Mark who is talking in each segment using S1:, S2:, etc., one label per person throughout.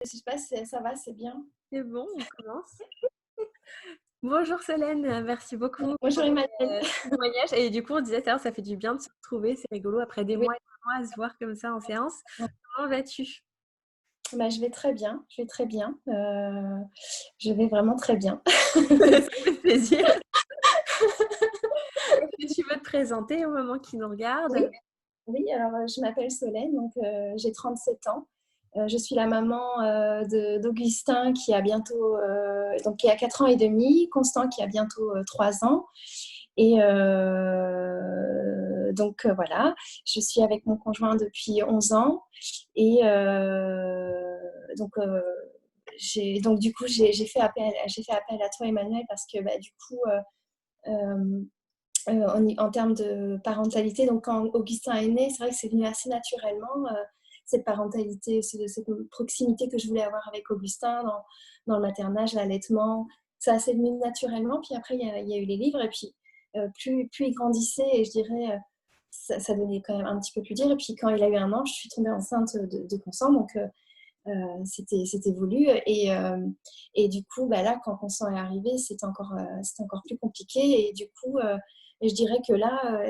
S1: Je sais pas si ça va, c'est bien.
S2: C'est bon, on commence. Bonjour Solène, merci beaucoup
S1: Bonjour Emmanuel.
S2: pour ton témoignage. Et du coup, on disait tout à l'heure, ça fait du bien de se retrouver, c'est rigolo après des
S1: Oui,
S2: mois et des mois à se voir comme ça en séance. Comment vas-tu?
S1: bah, je vais très bien, je vais très bien. Je vais vraiment très bien.
S2: Ça fait plaisir. Est-ce que tu veux te présenter au moment qui nous regarde?
S1: Oui, oui, alors je m'appelle Solène, donc j'ai 37 ans. Je suis la maman d'Augustin qui a bientôt, donc qui a 4 ans et demi, Constant qui a bientôt 3 ans. Et donc voilà, je suis avec mon conjoint depuis 11 ans. Et donc, donc du coup, j'ai fait appel à toi, Emmanuel, parce que bah, du coup, en termes de parentalité, donc quand Augustin est né, c'est vrai que c'est venu assez naturellement, cette parentalité, cette proximité que je voulais avoir avec Augustin dans le maternage, l'allaitement. Ça s'est venu naturellement. Puis après, il y a eu les livres. Et puis, plus il grandissait, et je dirais, ça devenait quand même un petit peu plus dur. Et puis, quand il a eu 1 an, je suis tombée enceinte de Constant. Donc, c'était voulu. Et du coup, bah là, quand Constant est arrivé, c'était encore plus compliqué. Et du coup, je dirais que là,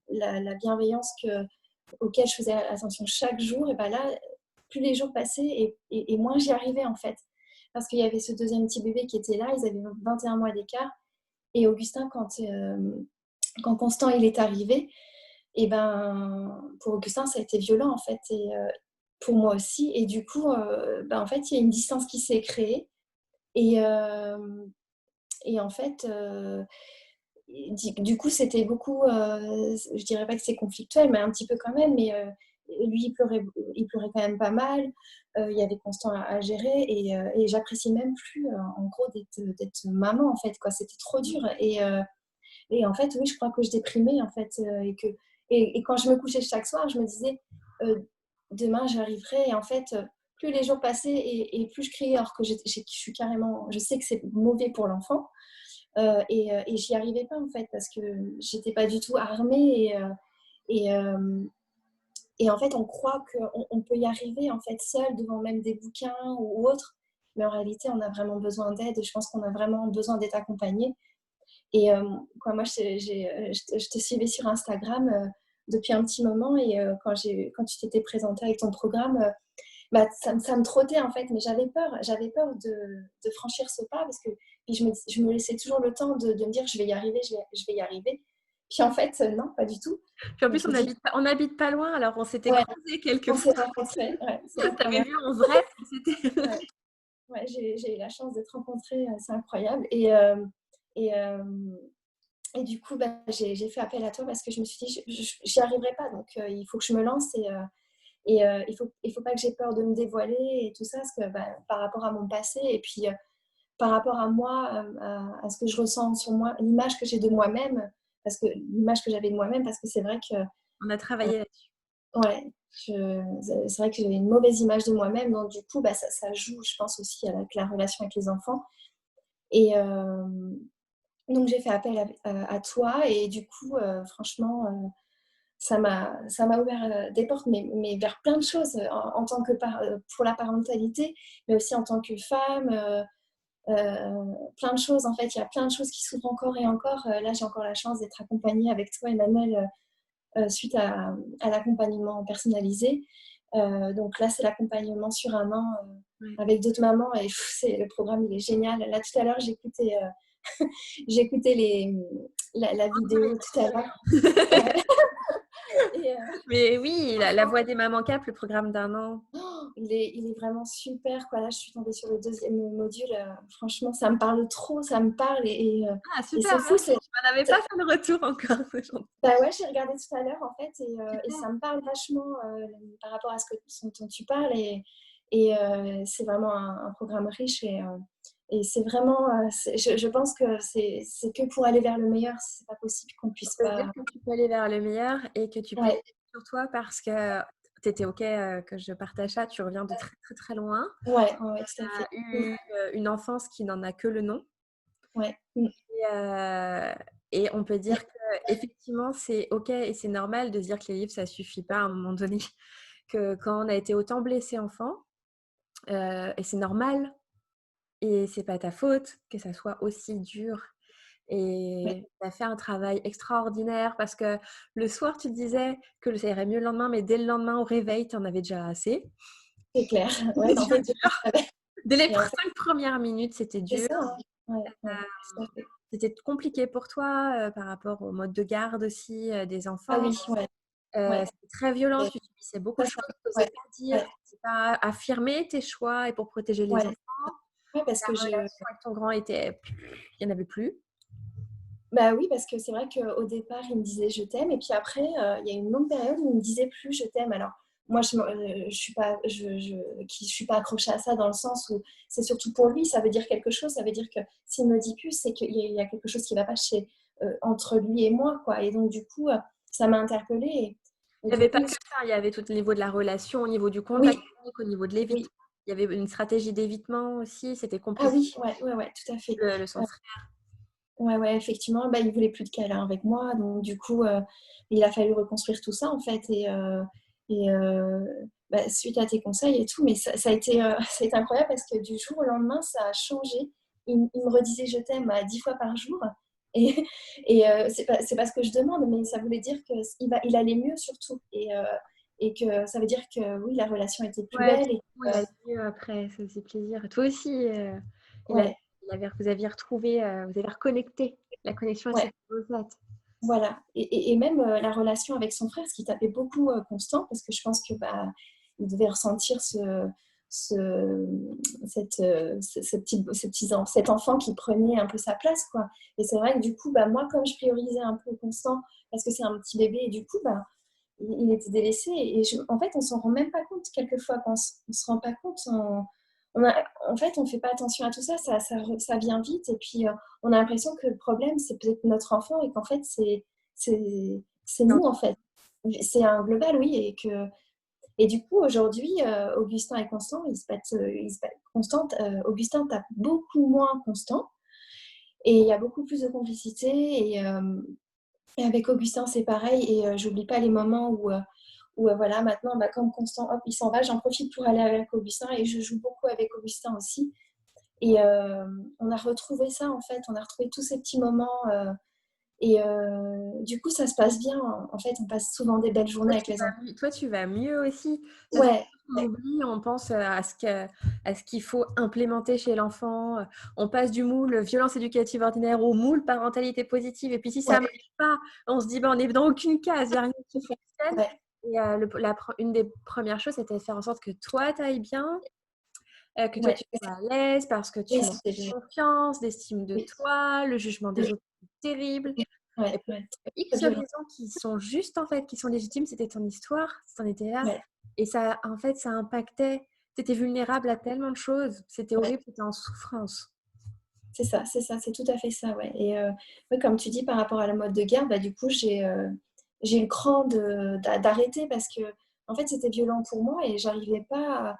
S1: la bienveillance auquel je faisais attention chaque jour, et bah là, plus les jours passaient et moins j'y arrivais en fait. Parce qu'il y avait ce deuxième petit bébé qui était là, ils avaient 21 mois d'écart. Et Augustin, quand Constant il est arrivé, et ben pour Augustin, ça a été violent en fait. Et pour moi aussi. Et du coup, ben, en fait, il y a une distance qui s'est créée. Et, et en fait, du coup, c'était beaucoup, je dirais pas que c'est conflictuel, mais un petit peu quand même. Mais lui, il pleurait quand même pas mal. Il y avait Constant à gérer. Et j'appréciais même plus, en gros, d'être maman, en fait, quoi. C'était trop dur. Et en fait, oui, je crois que je déprimais, en fait. Et quand je me couchais chaque soir, je me disais, euh, demain, j'arriverai. Et en fait, plus les jours passaient et plus je criais, alors que je suis carrément, je sais que c'est mauvais pour l'enfant. Et j'y arrivais pas, en fait, parce que j'étais pas du tout armée. Et, euh, et en fait, on croit qu'on peut y arriver, en fait, seul, devant même des bouquins ou autres. Mais en réalité, on a vraiment besoin d'aide. Je pense qu'on a vraiment besoin d'être accompagné. Et quoi, moi, je te suivais sur Instagram depuis un petit moment. Et quand tu t'étais présentée avec ton programme, bah, ça me trottait en fait. Mais j'avais peur de franchir ce pas, parce que puis je me laissais toujours le temps de me dire je vais y arriver, je vais y arriver. Puis en fait, non, pas du tout.
S2: Puis en
S1: Je me
S2: plus,
S1: suis dit,
S2: on habite pas loin, alors on s'était
S1: ouais,
S2: croisés
S1: on
S2: quelques
S1: s'est
S2: fois.
S1: rencontrés. Ouais, c'est la
S2: T'avais
S1: première
S2: vu en vrai, c'était.
S1: fois. Ouais, ouais, j'ai eu la chance d'être rencontrée, c'est incroyable. Et, et du coup, bah, j'ai fait appel à toi parce que je me suis dit, j'y arriverai pas. Donc, il faut que je me lance. Et il faut pas que j'ai peur de me dévoiler et tout ça, parce que bah, par rapport à mon passé et puis par rapport à moi, à ce que je ressens sur moi, l'image que j'ai de moi-même, parce que l'image que j'avais de moi-même, parce que c'est vrai que,
S2: On a travaillé là-dessus.
S1: ouais, c'est vrai que j'avais une mauvaise image de moi-même. Donc, du coup, bah, ça joue, je pense, aussi avec la relation avec les enfants. Et donc, j'ai fait appel à toi. Et du coup, franchement, ça m'a ouvert des portes, mais vers plein de choses, en tant que pour la parentalité, mais aussi en tant que femme. Plein de choses, en fait. Il y a plein de choses qui s'ouvrent encore et encore. Là, j'ai encore la chance d'être accompagnée avec toi, Emmanuel, suite à l'accompagnement personnalisé. Donc là, c'est l'accompagnement sur 1 an
S2: Ouais.
S1: avec d'autres mamans. Et le programme, il est génial. Là, tout à l'heure, j'écoutais la vidéo tout à l'heure. Ouais. Et,
S2: Mais oui, la
S1: franchement,
S2: voix des mamans cap, le programme d'1 an.
S1: il est vraiment super, quoi. Là, je suis tombée sur le deuxième module. Franchement, ça me parle trop, ça me parle.
S2: Ah
S1: Et
S2: super,
S1: c'est fou.
S2: merci. Je m'en avais pas fait le retour encore.
S1: Bah ouais, j'ai regardé tout à l'heure, en fait. Et
S2: Super.
S1: ça me parle vachement par rapport à ce dont tu parles. Et c'est vraiment un programme riche. Et c'est vraiment, je pense que c'est que pour aller vers le meilleur. C'est pas possible qu'on
S2: On
S1: puisse
S2: peut se dire
S1: pas.
S2: que tu peux aller vers le meilleur et que tu peux
S1: Ouais,
S2: compter sur toi parce que tu étais OK que je partage ça. Tu reviens de très, très, très loin.
S1: ouais, ouais, tout à
S2: Tu as
S1: fait.
S2: eu une enfance qui n'en a que le nom.
S1: Ouais.
S2: Et on peut dire qu'effectivement, c'est OK et c'est normal de se dire que les livres, ça suffit pas à un moment donné. Que quand on a été autant blessé enfant, et c'est normal et c'est pas ta faute que ça soit aussi dur
S1: Ouais,
S2: et tu as fait un travail extraordinaire parce que le soir, tu te disais que ça irait mieux le lendemain, mais dès le lendemain au réveil, tu en avais déjà assez.
S1: c'est clair. Ouais,
S2: Les
S1: en
S2: yeux
S1: fait, je
S2: durs.
S1: savais.
S2: Dès les
S1: Et en fait,
S2: 5 premières minutes, c'était
S1: c'est
S2: dur.
S1: ça, hein. Ouais, ouais, tout à fait.
S2: C'était compliqué pour toi, par rapport au mode de garde aussi, des
S1: Ah
S2: enfants.
S1: oui, ouais, ouais.
S2: C'était très violent,
S1: Et
S2: tu subissais beaucoup
S1: ça,
S2: de
S1: ça
S2: choses, tu osais
S1: ouais,
S2: pas dire,
S1: ouais,
S2: tu osais pas affirmer tes choix et pour protéger les
S1: ouais.
S2: enfants.
S1: Ouais, parce
S2: La
S1: que
S2: relation avec ton grand était il y en avait plus.
S1: bah, oui, parce que c'est vrai qu'au départ, il me disait: «Je t'aime» et puis après, il y a une longue période où il me disait plus: «Je t'aime». Alors moi, je suis pas je suis pas accrochée à ça dans le sens où c'est surtout pour lui, ça veut dire quelque chose. Ça veut dire que s'il me dit plus, c'est qu'il y a quelque chose qui va pas entre lui et moi, quoi et donc du coup, ça m'a interpellée et
S2: Il y
S1: du
S2: avait pas
S1: coup
S2: que ça, il y avait tout au niveau de la relation, au niveau du contact
S1: oui,
S2: physique, au niveau de
S1: oui.
S2: l'évitement. Il y avait une stratégie d'évitement aussi, c'était
S1: Ah
S2: compliqué,
S1: oui, ouais, ouais, ouais, tout à fait.
S2: son frère.
S1: Ouais, ouais, effectivement, bah, il voulait plus de câlins avec moi, donc du coup, il a fallu reconstruire tout ça, en fait et bah, suite à tes conseils et tout, mais ça a été, ça a été incroyable parce que du jour au lendemain, ça a changé. Il me redisait: «Je t'aime» 10 fois par jour et c'est pas ce que je demande, mais ça voulait dire qu'il allait mieux surtout et que ça veut dire que oui, la relation était plus
S2: Ouais,
S1: belle et
S2: il allait mieux après, ça faisait plaisir. Et toi aussi, il a
S1: ouais,
S2: vous aviez retrouvé, vous avez reconnecté. La connexion, elle
S1: ouais.
S2: s'est faite.
S1: Voilà et même, la relation avec son frère, ce qui tapait beaucoup, Constant, parce que je pense que, bah, il devait ressentir ce cette, cet enfant qui prenait un peu sa place, quoi et c'est vrai que du coup, bah, moi, comme je priorisais un peu Constant, parce que c'est un petit bébé et du coup, bah, il était délaissé et en fait, on s'en rend même pas compte quelquefois quand on se rend pas compte, on a en fait, on fait pas attention à tout ça, ça vient vite et puis, on a l'impression que le problème, c'est peut-être notre enfant et qu'en fait, c'est
S2: Non,
S1: nous, en fait. C'est un global, oui et du coup, aujourd'hui, Augustin et Constant, ils se battent Constant, Augustin tape beaucoup moins Constant et il y a beaucoup plus de complicité et avec Augustin, c'est pareil et j'oublie pas les moments où voilà, maintenant, bah, comme Constant, hop, il s'en va, j'en profite pour aller avec Augustin et je joue beaucoup avec Augustin aussi. Et on a retrouvé ça, en fait, on a retrouvé tous ces petits moments et du coup, ça se passe bien. En fait, on passe souvent des belles journées avec les enfants.
S2: toi, tu vas mieux aussi. Parce
S1: Ouais,
S2: qu'on
S1: ouais,
S2: oublie, on pense, à ce qu'il faut implémenter chez l'enfant. On passe du moule violence éducative ordinaire au moule parentalité positive et puis si ça
S1: ouais,
S2: marche pas, on se dit: «Ben, on est dans aucune case, il y a rien qui fonctionne»
S1: ouais,
S2: et une des premières choses, c'était de faire en sorte que toi, tu ailles bien, que toi,
S1: ouais,
S2: tu sois à l'aise parce que
S1: oui,
S2: tu manques
S1: c'était
S2: de
S1: génial.
S2: confiance, d'estime de
S1: Oui,
S2: toi, le jugement des
S1: oui,
S2: autres, c'est terrible
S1: oui, ouais,
S2: et pour
S1: ouais, très
S2: X
S1: violent.
S2: raisons qui sont justes, en fait, qui sont légitimes, c'était ton histoire, tu en étais là
S1: Ouais,
S2: et ça, en fait, ça impactait. Tu étais vulnérable à tellement de choses. C'était
S1: ouais,
S2: horrible, tu étais en souffrance.
S1: c'est ça, c'est tout à fait ça, ouais et ouais, comme tu dis, par rapport à la mode de garde, bah, du coup, j'ai eu le cran d'arrêter parce que en fait, c'était violent pour moi et j'arrivais pas à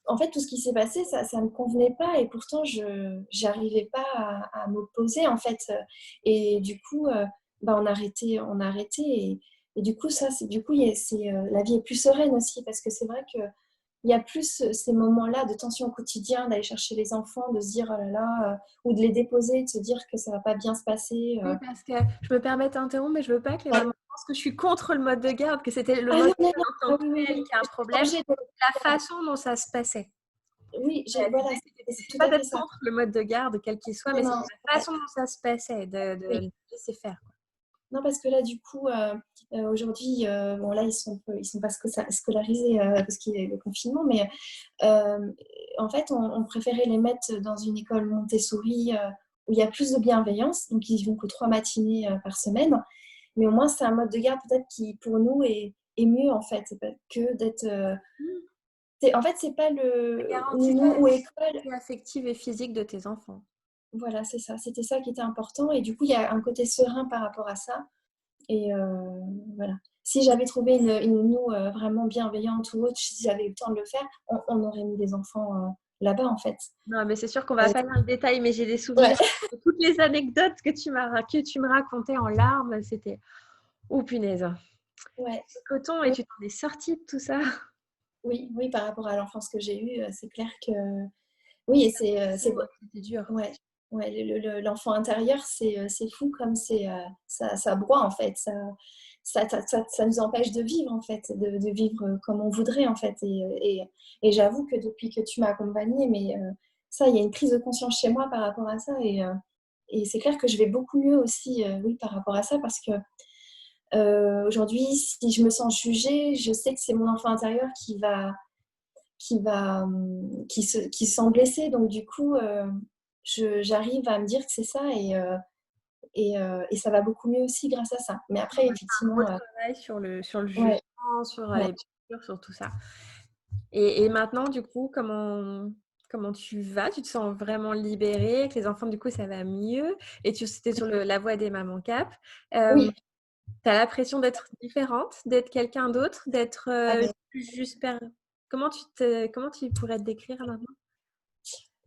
S1: en fait, tout ce qui s'est passé, ça me convenait pas et pourtant je j'arrivais pas à m'opposer, en fait, et du coup, bah, on a arrêté et du coup, ça, c'est du coup, il y a c'est, la vie est plus sereine aussi parce que c'est vrai qu'il y a plus, ces moments-là de tension au quotidien, d'aller chercher les enfants, de se dire: «Oh là là», ou de les déposer, de se dire que ça va pas bien se passer,
S2: Oui, parce que je me permets de t'interrompre, mais je veux pas que les
S1: ouais.
S2: mamans pensent que je suis contre le mode de garde, que c'était le
S1: Ah
S2: mode
S1: non,
S2: de
S1: non, non,
S2: garde en
S1: ah
S2: tant que
S1: oui, oui,
S2: tel
S1: oui,
S2: qui a un
S1: j'ai
S2: problème,
S1: changé de
S2: la façon dont ça se passait.
S1: oui, j'ai voilà,
S2: L'idée,
S1: c'est
S2: c'était
S1: tout
S2: pas
S1: à fait
S2: d'être
S1: ça.
S2: contre le mode de garde, quel qu'il soit,
S1: Non,
S2: mais c'était
S1: non,
S2: la
S1: ouais,
S2: façon dont ça se passait,
S1: oui.
S2: de laisser faire, quoi.
S1: Non, parce que là, du coup, aujourd'hui, bon, là, ils sont pas scolarisés, parce qu'il y a le confinement, mais hem, en fait, on préférait les mettre dans une école Montessori, où il y a plus de bienveillance, donc ils y vont que 3 matinées, par semaine. Mais au moins, c'est un mode de garde peut-être qui, pour nous, est mieux, en fait. C'est pas que d'être,
S2: Mmh.
S1: en fait, c'est pas
S2: Ça
S1: le
S2: garantit
S1: nounou
S2: la
S1: ou école.
S2: sécurité affective et physique de tes enfants.
S1: Voilà, c'est ça. C'était ça qui était important et du coup, il y a un côté serein par rapport à ça. Et voilà. Si j'avais trouvé une nounou, vraiment bienveillante ou autre, si j'avais eu le temps de le faire, on aurait mis les enfants, là-bas, en fait.
S2: Non, mais c'est sûr qu'on va
S1: Heu,
S2: pas dans le détail, mais j'ai des
S1: ouais,
S2: souvenirs de toutes les anecdotes que tu me racontais en larmes, c'était oh punaise!
S1: ouais.
S2: Le coton et
S1: Oui,
S2: tu t'en es sortie de tout ça?
S1: Oui, oui, par rapport à l'enfance que j'ai eue, c'est clair que oui et c'est
S2: Ouais, c'était dur.
S1: ouais, ouais, l'enfant intérieur, c'est fou comme ça broie en fait, ça nous empêche de vivre en fait, de vivre comme on voudrait en fait et j'avoue que depuis que tu m'as accompagnée, mais ça, il y a une prise de conscience chez moi par rapport à ça et c'est clair que je vais beaucoup mieux aussi, oui, par rapport à ça parce que, aujourd'hui, si je me sens jugée, je sais que c'est mon enfant intérieur qui se sent blessé. Donc du coup, j'arrive à me dire que c'est ça et ça va beaucoup mieux aussi grâce à ça. Mais après,
S2: Gros
S1: effectivement,
S2: travail sur le
S1: ouais,
S2: jugement, sur
S1: ouais.
S2: les blessures, sur tout ça. Et maintenant, du coup, comment tu vas? Tu te sens vraiment libérée? Avec les enfants, du coup, ça va mieux? Et c'était sur la voie des mamans cap.
S1: Oui,
S2: Tu as l'impression d'être différente, d'être quelqu'un d'autre, d'être
S1: ah beh,
S2: plus juste comment tu pourrais te décrire maintenant?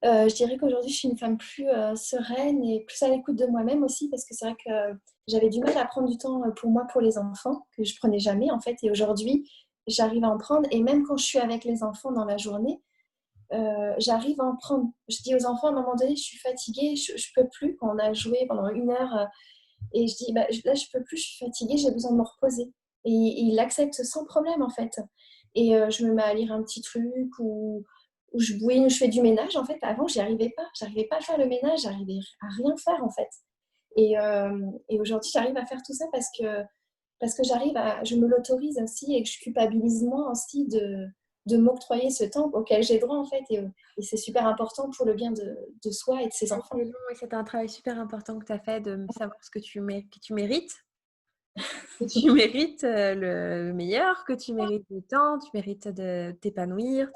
S1: je dirais qu'aujourd'hui, je suis une femme plus, sereine et plus à l'écoute de moi-même aussi parce que c'est vrai que j'avais du mal à prendre du temps, pour moi, pour les enfants, que je prenais jamais en fait et aujourd'hui, j'arrive à en prendre et même quand je suis avec les enfants dans la journée, j'arrive à en prendre. Je dis aux enfants à un moment donné: «Je suis fatiguée, je peux plus». Quand on a joué pendant 1 heure, et je dis: «Bah, là, je peux plus, je suis fatiguée, j'ai besoin de me reposer» et ils l'acceptent sans problème, en fait et je me mets à lire un petit truc ou je bouine ou je fais du ménage. En fait, avant, j'arrivais pas à faire le ménage, j'arrivais à rien faire, en fait et aujourd'hui, j'arrive à faire tout ça parce que je me l'autorise aussi et que je culpabilise moins aussi de m'octroyer ce temps auquel j'ai droit, en fait et c'est super important pour le bien de soi et de ses enfants.
S2: C'est long et c'est un travail super important que tu as fait de savoir ce que tu mérites. Que tu mérites, le meilleur, que tu mérites du temps, tu mérites de t'épanouir,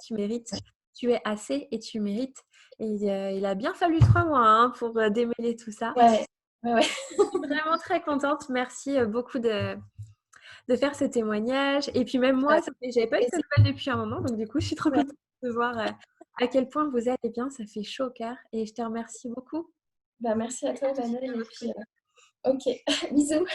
S2: tu es assez et tu mérites et il a bien fallu 3 mois, hein, pour, démêler tout ça.
S1: Ouais, ouais, ouais.
S2: Je suis vraiment très contente. Merci, beaucoup de faire ce témoignage et puis même moi,
S1: Avec
S2: ça fait j'avais pas eu de tes
S1: plaisir.
S2: nouvelles depuis un moment, donc du coup, je suis trop
S1: Ouais.
S2: contente de voir, à quel point vous allez bien. Ça fait chaud au cœur et je te remercie beaucoup.
S1: Bah, merci à toi,
S2: Merci
S1: Emmanuel
S2: à
S1: et
S2: votre
S1: puis, OK, bisous.